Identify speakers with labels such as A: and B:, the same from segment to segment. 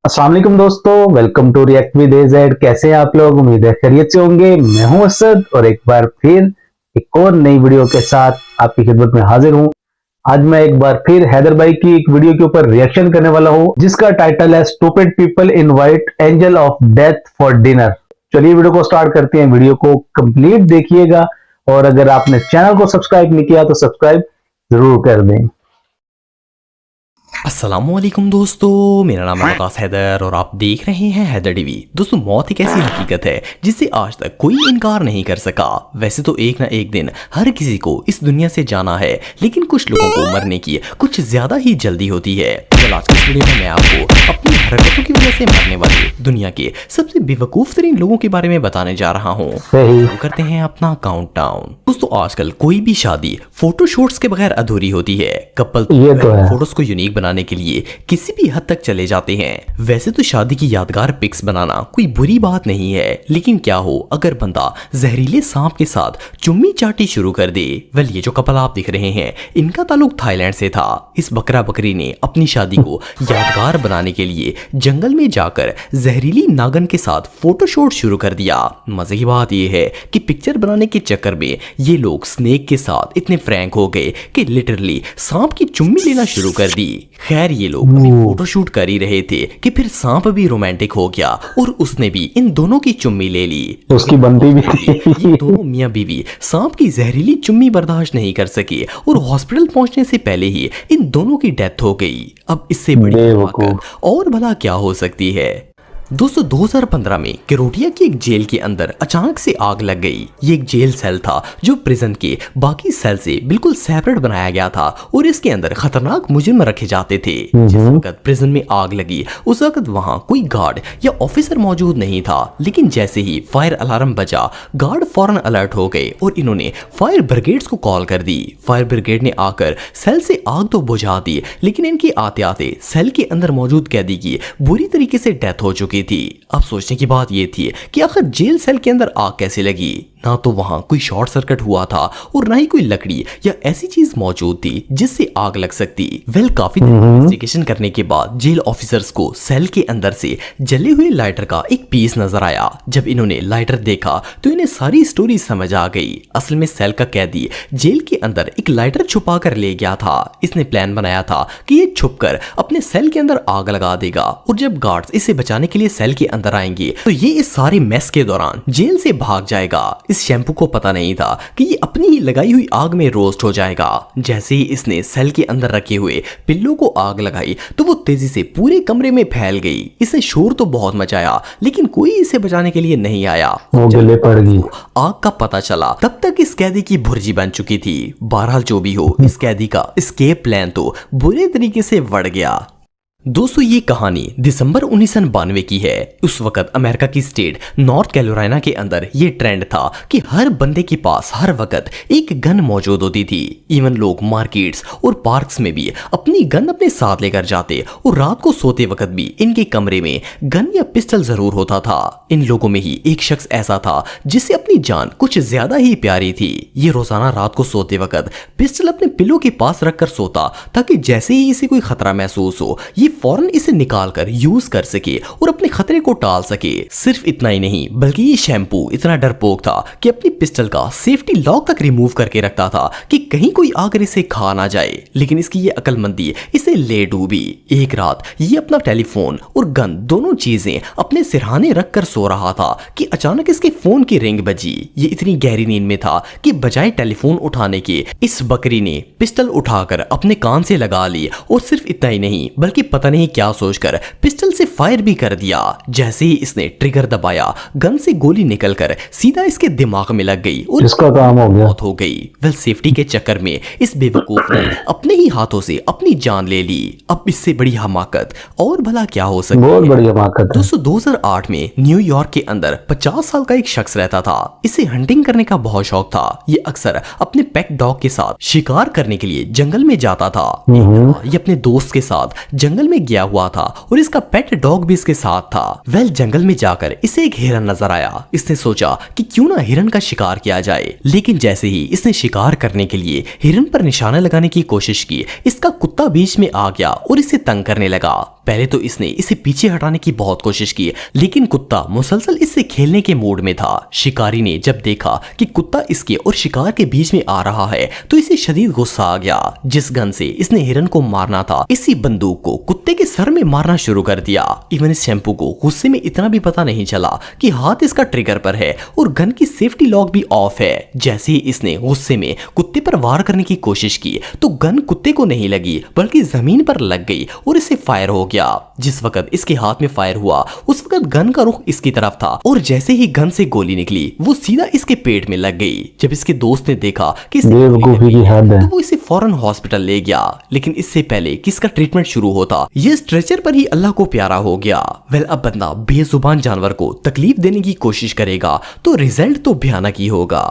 A: अस्सलाम वालेकुम दोस्तों, welcome to React with AZ. कैसे हैं आप लोग? उम्मीद है खैरियत से होंगे। मैं हूं असद और एक बार फिर एक और नई वीडियो के साथ आपकी खिदमत में हाजिर हूं। आज मैं एक बार फिर हैदर भाई की एक वीडियो के ऊपर रिएक्शन करने वाला हूं, जिसका टाइटल है stupid people invite angel of death for dinner. चलिए वीडियो को स्टार्ट करते हैं। वीडियो को कंप्लीट देखिएगा और अगर आपने चैनल को सब्सक्राइब नहीं किया तो सब्सक्राइब जरूर कर दें।
B: अस्सलामुअलैकुम दोस्तों, मेरा नाम है वकास हैदर और आप देख रहे हैं हैदर टीवी। दोस्तों, मौत एक ऐसी हकीकत है जिससे आज तक कोई इनकार नहीं कर सका। वैसे तो एक ना एक दिन हर किसी को इस दुनिया से जाना है, लेकिन कुछ लोगों को मरने की कुछ ज्यादा ही जल्दी होती है। तो आज की इस वीडियो में मैं आपको अपनी हरकतों की वजह से मरने वाले दुनिया के सबसे बेवकूफ तरीन लोगों के बारे में बताने जा रहा हूँ। तो करते हैं अपना काउंटडाउन। दोस्तों, आजकल कोई भी शादी फोटो शूट्स के बगैर अधूरी होती है। कपल फोटोज को यूनिक बनाने के लिए किसी भी हद तक चले जाते हैं। वैसे तो शादी की यादगार पिक्स बनाना कोई बुरी बात नहीं है, लेकिन क्या हो अगर बंदा जहरीले सांप के साथ चुम्मी चाटी शुरू कर दे। वेल, ये जो कपल आप दिख रहे हैं, इनका ताल्लुक थाईलैंड से था। इस बकरा बकरी ने अपनी शादी को यादगार बनाने के लिए जंगल में जाकर जहरीली नागन के साथ फोटोशूट शुरू कर दिया। मजे की बात यह है कि पिक्चर बनाने के चक्कर में ये लोग स्नेक के साथ इतने फ्रैंक हो गए कि लिटरली सांप की चुम्मी लेना शुरू कर दी। खैर, ये लोग अभी फोटोशूट कर ही रहे थे कि फिर सांप भी रोमांटिक हो गया और उसने भी इन दोनों की चुम्मी ले ली।
A: उसकी बनती भी थी।
B: ये दोनों मियां बीवी सांप की जहरीली चुम्मी बर्दाश्त नहीं कर सके और हॉस्पिटल पहुंचने से पहले ही इन दोनों की डेथ हो गई। अब इससे बड़ी हिमाकत और भला क्या हो सकती है। दोस्तों, 2015 में केरोटिया की एक जेल के अंदर अचानक से आग लग गई। ये एक जेल सेल था जो प्रिजन के बाकी सेल से बिल्कुल सेपरेट बनाया गया था और इसके अंदर खतरनाक मुजरिम रखे जाते थे। जिस वक्त प्रिजन में आग लगी उस वक्त वहां कोई गार्ड या ऑफिसर मौजूद नहीं था, लेकिन जैसे ही फायर अलार्म बजा, गार्ड फौरन अलर्ट हो गए और इन्होंने फायर ब्रिगेड्स को कॉल कर दी। फायर ब्रिगेड ने आकर सेल से आग तो बुझा दी, लेकिन इनके आते आते सेल के अंदर मौजूद कैदी की बुरी तरीके से डेथ हो चुकी थी। अब सोचने की बात यह थी कि आखिर जेल सेल के अंदर आग कैसे लगी। ना तो वहां कोई शॉर्ट सर्किट हुआ था और ना ही कोई लकड़ी या ऐसी चीज मौजूद थी जिससे आग लग सकती। वेल, काफी इन्वेस्टिगेशन करने के बाद जेल ऑफिसर्स को सेल के अंदर से जले हुए लाइटर का एक पीस नजर आया। जब इन्होंने लाइटर देखा तो इन्हें सारी स्टोरी समझ आ गई। असल में सेल का कैदी जेल के अंदर एक लाइटर छुपा कर ले गया था। इसने प्लान बनाया था कि ये छुपकर अपने सेल के अंदर आग लगा देगा और जब गार्ड्स इसे बचाने के लिए सेल के अंदर आएंगे तो ये इस सारे मेस के दौरान जेल से भाग जाएगा। इस शैम्पू को पता नहीं था कि ये अपनी ही लगाई हुई आग में रोस्ट हो जाएगा। जैसे ही इसने सेल के अंदर रखे हुए पिल्लों को आग लगाई तो वो तेजी से पूरे कमरे में फैल गई। इसे शोर तो बहुत मचाया, लेकिन कोई इसे बचाने के लिए नहीं आया।
A: वो गले पड़ गई।
B: आग का पता चला तब तक इस कैदी की भुर्जी बन चुकी थी। बहरहाल जो भी हो, इस कैदी का एस्केप प्लान तो बुरे तरीके से बढ़ गया। दोस्तों, ये कहानी दिसंबर 1992 की है। उस वक्त अमेरिका की स्टेट नॉर्थ कैरोलिना के अंदर ये ट्रेंड था कि हर बंदे के पास हर वक्त एक गन मौजूद होती थी। इवन लोग मार्केट्स और पार्क्स में भी अपनी गन अपने साथ लेकर जाते और रात को सोते वक्त भी इनके कमरे में गन या पिस्टल जरूर होता था। इन लोगों में ही एक शख्स ऐसा था जिससे अपनी जान कुछ ज्यादा ही प्यारी थी। ये रोजाना रात को सोते वक्त पिस्टल अपने पिलो के पास रखकर सोता ताकि जैसे ही इसे कोई खतरा महसूस हो, ये फौरन इसे निकालकर यूज कर सके और अपने खतरे को टाल सके। सिर्फ इतना ही नहीं, बल्कि ये शैम्पू इतना डरपोक था कि अपनी पिस्टल का सेफ्टी लॉक तक रिमूव करके रखता था कि कहीं कोई आकर इसे खा ना जाए। लेकिन इसकी ये अक्लमंदी इसे ले डूबी। एक रात ये अपना टेलीफोन और गन दोनों चीजें अपने सिरहाने रखकर सो रहा था कि अचानक इसके फोन की रिंग बजी। ये इतनी गहरी नींद में था कि बजाय टेलीफोन उठाने के इस बकरी ने पिस्टल उठाकर अपने कान से लगा ली और सिर्फ इतना ही नहीं, बल्कि पता नहीं क्या सोचकर पिस्टल से फायर भी कर दिया। जैसे ही इसने ट्रिगर दबाया, गन से गोली निकलकर सीधा इसके दिमाग में लग गई और इसका काम हो गया, मौत हो गई। वेल, सेफ्टी के चक्कर में इस बेवकूफ ने अपने ही हाथों से अपनी जान ले ली। अब इससे बड़ी हमाकत और भला क्या हो सकती है? बहुत बड़ी हमाकत। दोस्तों, 2008 में न्यूयॉर्क के अंदर 50 साल का एक शख्स रहता था। इसे हंटिंग करने का बहुत शौक था। ये अक्सर अपने पेट डॉग के साथ शिकार करने के लिए जंगल में जाता था। ये अपने दोस्त के साथ जंगल में गया हुआ था और इसका पेट डॉग भी इसके साथ था। वेल जंगल में जाकर इसे एक हिरन नजर आया। इसने सोचा कि क्यों ना हिरन का शिकार किया जाए, लेकिन जैसे ही इसने शिकार करने के लिए हिरन पर निशाना लगाने की कोशिश की, इसका कुत्ता बीच में आ गया और इसे तंग करने लगा। पहले तो इसने इसे पीछे हटाने की बहुत कोशिश की, लेकिन कुत्ता मुसलसल इससे खेलने के मूड में था। शिकारी ने जब देखा कि कुत्ता इसके और शिकार के बीच में आ रहा है तो इसे शदीद गुस्सा आ गया। जिस गन से इसने हिरन को मारना था, इसी बंदूक को कुत्ते के सर में मारना शुरू कर दिया। इवन इस शैम्पू को गुस्से में इतना भी पता नहीं चला कि हाथ इसका ट्रिगर पर है और गन की सेफ्टी लॉक भी ऑफ है। जैसे ही इसने गुस्से में कुत्ते पर वार करने की कोशिश की तो गन कुत्ते को नहीं लगी बल्कि जमीन पर लग गई और इसे फायर हो गया। जिस वक्त इसके हाथ में फायर हुआ उस वक्त गन का रुख इसकी तरफ था और जैसे ही गन से गोली निकली वो सीधा इसके पेट में लग गई। जब इसके दोस्त ने देखा कि इसे गोली लगी है, तो वो इसे फौरन हॉस्पिटल ले गया। लेकिन इससे पहले कि इसका ट्रीटमेंट शुरू होता, ये स्ट्रेचर पर ही अल्लाह को प्यारा हो गया। वेल अब बंदा बेजुबान जानवर को तकलीफ देने की कोशिश करेगा तो रिजल्ट तो भयानक ही होगा।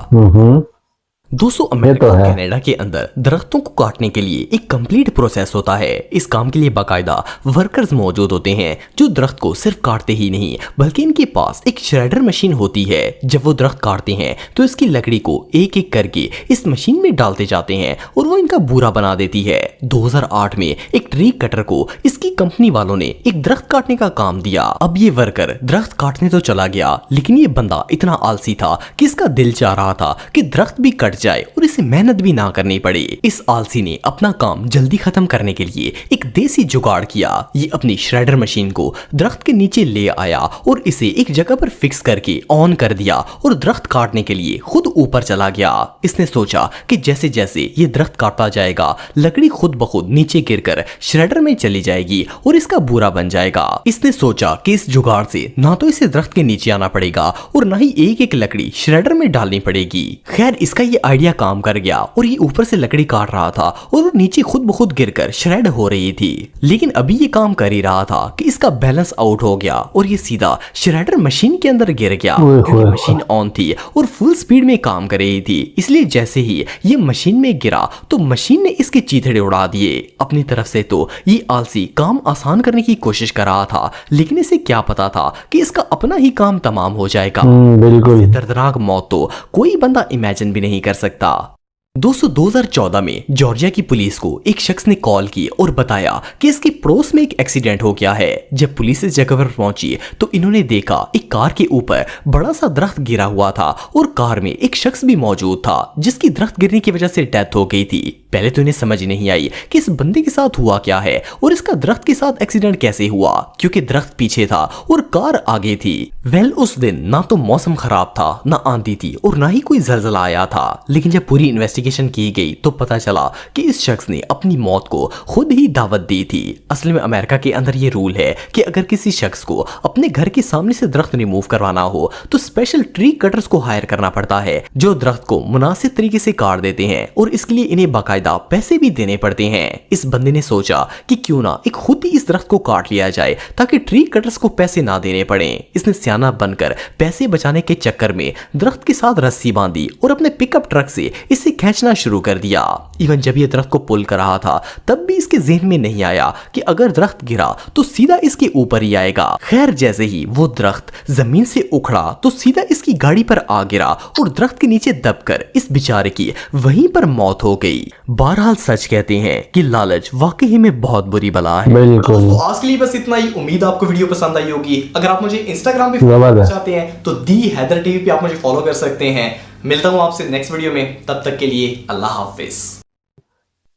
B: दोस्तों अमेरिका और कनाडा के अंदर दरख्तों को काटने के लिए एक कंप्लीट प्रोसेस होता है। इस काम के लिए बाकायदा वर्कर्स मौजूद होते हैं जो दरख्त को सिर्फ काटते ही नहीं बल्कि इनके पास एक श्रेडर मशीन होती है। जब वो दरख्त काटते हैं तो इसकी लकड़ी को एक एक करके इस मशीन में डालते जाते हैं और वो इनका बूरा बना देती है। 2008 में एक ट्री कटर को इसकी कंपनी वालों ने एक दरख्त काटने का काम दिया। अब ये वर्कर दरख्त काटने तो चला गया, लेकिन ये बंदा इतना आलसी था कि इसका दिल चाह रहा था कि दरख्त भी कट जाए और इसे मेहनत भी ना करनी पड़े। इस आलसी ने अपना काम जल्दी खत्म करने के लिए एक देसी जुगाड़ किया। ये अपनी श्रेडर मशीन को दरख्त के नीचे ले आया और इसे एक जगह पर फिक्स करके ऑन कर दिया और दरख्त काटने के लिए खुद ऊपर चला गया। इसने सोचा कि जैसे जैसे ये दरख्त काटता जाएगा लकड़ी खुद ब खुद नीचे गिरकर श्रेडर में चली जाएगी और इसका बूरा बन जाएगा। इसने सोचा कि इस जुगाड़ से ना तो इसे दरख्त के नीचे आना पड़ेगा और ना ही एक एक लकड़ी श्रेडर में डालनी पड़ेगी। खैर इसका ये आइडिया काम कर गया और ये ऊपर से लकड़ी काट रहा था और वो नीचे खुद ब खुद गिरकर श्रेड हो रही थी। लेकिन अभी ये काम कर ही रहा था कि इसका बैलेंस आउट हो गया और ये सीधा श्रेडर मशीन के अंदर गिर गया। क्योंकि मशीन ऑन थी और फुल स्पीड में काम कर रही थी, इसलिए जैसे ही ये मशीन में गिरा तो मशीन ने इसके चीथड़े उड़ा दिए। अपनी तरफ से तो ये आलसी काम आसान करने की कोशिश कर रहा था, लेकिन इसे क्या पता था कि इसका अपना ही काम तमाम हो जाएगा। बिल्कुल दर्दनाक मौत तो कोई बंदा इमेजिन भी नहीं कर सकता। दोस्तों 2014 में जॉर्जिया की पुलिस को एक शख्स ने कॉल की और बताया कि इसके पड़ोस में एक एक्सीडेंट हो गया है। जब पुलिस इस जगह पर पहुंची तो इन्होंने देखा एक कार के ऊपर बड़ा सा दरख्त गिरा हुआ था और कार में एक शख्स भी मौजूद था जिसकी दरख्त गिरने की वजह से डेथ हो गई थी। पहले तो इन्हें समझ नहीं आई कि इस बंदे के साथ हुआ क्या है और इसका दरख्त के साथ एक्सीडेंट कैसे हुआ, क्योंकि दरख्त पीछे था और कार आगे थी। वेल उस दिन ना तो मौसम खराब था, ना आंधी थी और ना ही कोई जलजला आया था। लेकिन जब पूरी इन्वेस्टिगेशन की गई तो पता चला कि इस शख्स ने अपनी मौत को खुद ही दावत दी थी। असल में अमेरिका के अंदर ये रूल है कि अगर किसी शख्स को अपने घर के सामने से दरख्त रिमूव करवाना हो तो स्पेशल ट्री कटर्स को हायर करना पड़ता है जो दरख्त को मुनासिब तरीके से काट देते हैं और इसके लिए इन्हें बाकायदा पैसे भी देने पड़ते हैं। इस बंदे ने सोचा कि क्यों ना एक खुद ही इस दरख्त को काट लिया जाए ताकि ट्री कटर्स को पैसे ना देने पड़े। इसने सियाना बनकर पैसे बचाने के चक्कर में दरख्त के साथ रस्सी बांधी और अपने पिकअप ट्रक से इसे खींचना शुरू कर दिया। इवन जब ये दरख्त को पुल कर रहा था तब भी इसके ज़हन में नहीं आया कि अगर दरख्त गिरा तो सीधा इसके ऊपर ही आएगा। खैर जैसे ही वो दरख्त जमीन से उखड़ा तो सीधा इसकी गाड़ी पर आ गिरा और दरख्त के नीचे दबकर इस बेचारे की वहीं पर मौत हो गई। बहरहाल सच कहते हैं कि लालच वाकई में बहुत बुरी बला है।
C: बिल्कुल। तो आज के लिए बस इतना ही। उम्मीद आपको वीडियो पसंद आई होगी। अगर आप मुझे इंस्टाग्राम पे फॉलो करना चाहते हैं तो दी हैदर टीवी पे आप मुझे फॉलो कर सकते हैं। मिलता हूं आपसे नेक्स्ट वीडियो में, तब तक के लिए अल्लाह हाफिज।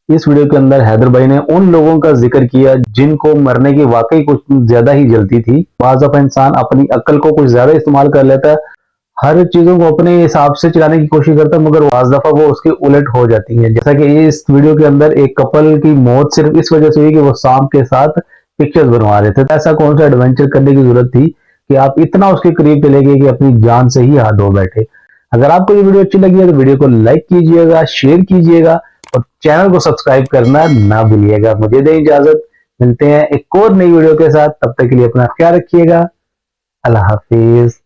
A: इस वीडियो के अंदर हैदर भाई ने उन लोगों का जिक्र किया जिनको मरने की वाकई कुछ ज्यादा ही जल्दी थी। बाज़ दफा इंसान अपनी अक्ल को कुछ ज्यादा इस्तेमाल कर लेता है, हर चीजों को अपने हिसाब से चलाने की कोशिश करता है, मगर बाज़ दफा वो उसके उलट हो जाती है। जैसा कि इस वीडियो के अंदर एक कपल की मौत सिर्फ इस वजह से हुई कि वो सांप के साथ पिक्चर्स बनवा रहे थे। ऐसा कौन सा एडवेंचर करने की जरूरत थी कि आप इतना उसके करीब चले गए कि अपनी जान से ही हाथ धो बैठे। अगर आपको ये वीडियो अच्छी लगी है तो वीडियो को लाइक कीजिएगा, शेयर कीजिएगा और चैनल को सब्सक्राइब करना ना भूलिएगा। मुझे दें इजाजत, मिलते हैं एक और नई वीडियो के साथ। तब तक के लिए अपना ख्याल रखिएगा। अल्लाह हाफिज।